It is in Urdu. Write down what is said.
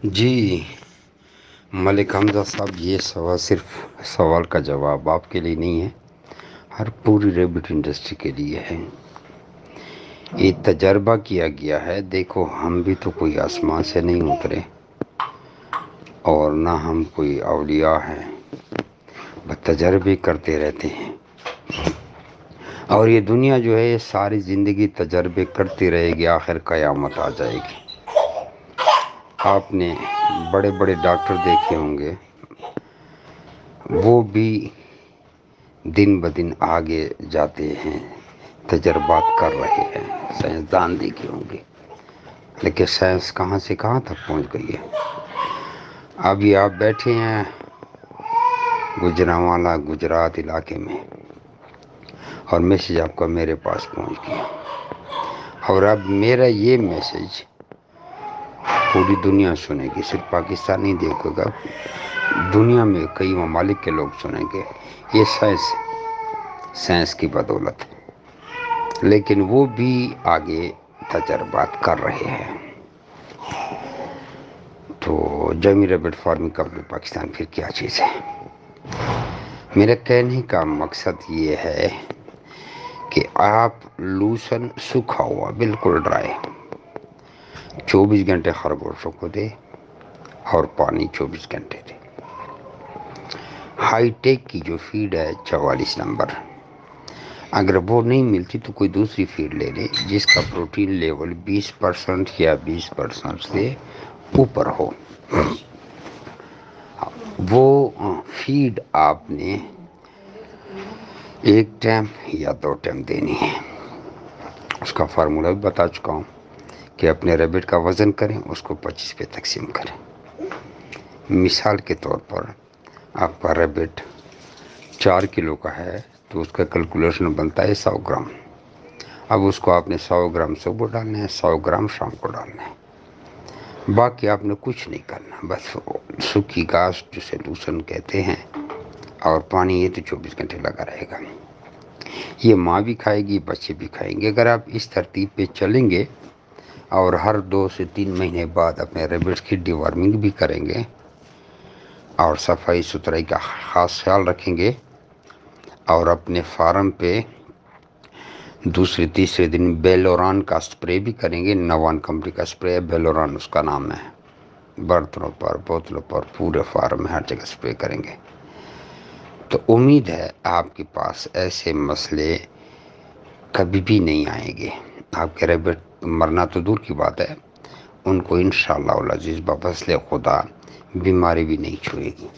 جی ملک حمزہ صاحب، یہ سوال صرف سوال کا جواب آپ کے لیے نہیں ہے، ہر پوری ریبٹ انڈسٹری کے لیے ہے۔ یہ تجربہ کیا گیا ہے۔ دیکھو، ہم بھی تو کوئی آسمان سے نہیں اترے اور نہ ہم کوئی اولیاء ہیں، بس تجربے کرتے رہتے ہیں۔ اور یہ دنیا جو ہے، ساری زندگی تجربے کرتی رہے گی، آخر قیامت آ جائے گی۔ آپ نے بڑے بڑے ڈاکٹر دیکھے ہوں گے، وہ بھی دن بدن آگے جاتے ہیں، تجربات کر رہے ہیں۔ سائنسدان دیکھے ہوں گے، لیکن سائنس کہاں سے کہاں تک پہنچ گئی ہے۔ ابھی آپ بیٹھے ہیں گوجرانوالا گجرات علاقے میں، اور میسیج آپ کا میرے پاس پہنچ گیا، اور اب میرا یہ میسیج پوری دنیا سنے گی، صرف پاکستان نہیں دیکھے گا، دنیا میں کئی ممالک کے لوگ سنیں گے۔ یہ سائنس کی بدولت ہے، لیکن وہ بھی آگے تجربات کر رہے ہیں۔ تو جمی ریبٹ فارمنگ کمپنی پاکستان پھر کیا چیز ہے؟ میرا کہنے کا مقصد یہ ہے کہ آپ لوسن سوکھا ہوا بالکل ڈرائی 24 گھنٹے خرگوشوں کو دے، اور پانی 24 گھنٹے دے۔ ہائی ٹیک کی جو فیڈ ہے 44 نمبر، اگر وہ نہیں ملتی تو کوئی دوسری فیڈ لے لے جس کا پروٹین لیول 20% یا 20% سے اوپر ہو۔ وہ فیڈ آپ نے ایک ٹائم یا 2 ٹائم دینی ہے۔ اس کا فارمولہ بھی بتا چکا ہوں کہ اپنے ریبٹ کا وزن کریں، اس کو 25 پہ تقسیم کریں۔ مثال کے طور پر آپ کا ریبٹ 4 کلو کا ہے تو اس کا کیلکولیشن بنتا ہے 100 گرام۔ اب اس کو آپ نے 100 گرام صبح ڈالنا ہے، 100 گرام شام کو ڈالنا ہے۔ باقی آپ نے کچھ نہیں کرنا، بس سوکھی گھاس جسے لوسن کہتے ہیں، اور پانی یہ تو 24 گھنٹے لگا رہے گا۔ یہ ماں بھی کھائے گی، بچے بھی کھائیں گے۔ اگر آپ اس ترتیب پہ چلیں گے اور ہر 2 سے 3 مہینے بعد اپنے ریبٹس کی ڈی وارمنگ بھی کریں گے اور صفائی ستھرائی کا خاص خیال رکھیں گے، اور اپنے فارم پہ دوسرے تیسرے دن بیلوران کا سپرے بھی کریں گے۔ نوان کمپنی کا سپرے ہے، بیلوران اس کا نام ہے۔ برتنوں پر، بوتلوں پر، پورے فارم میں ہر جگہ سپرے کریں گے، تو امید ہے آپ کے پاس ایسے مسئلے کبھی بھی نہیں آئیں گے۔ آپ کے ریبٹ مرنا تو دور کی بات ہے، ان کو انشاءاللہ العزیز بفضل خدا بیماری بھی نہیں چھوئے گی۔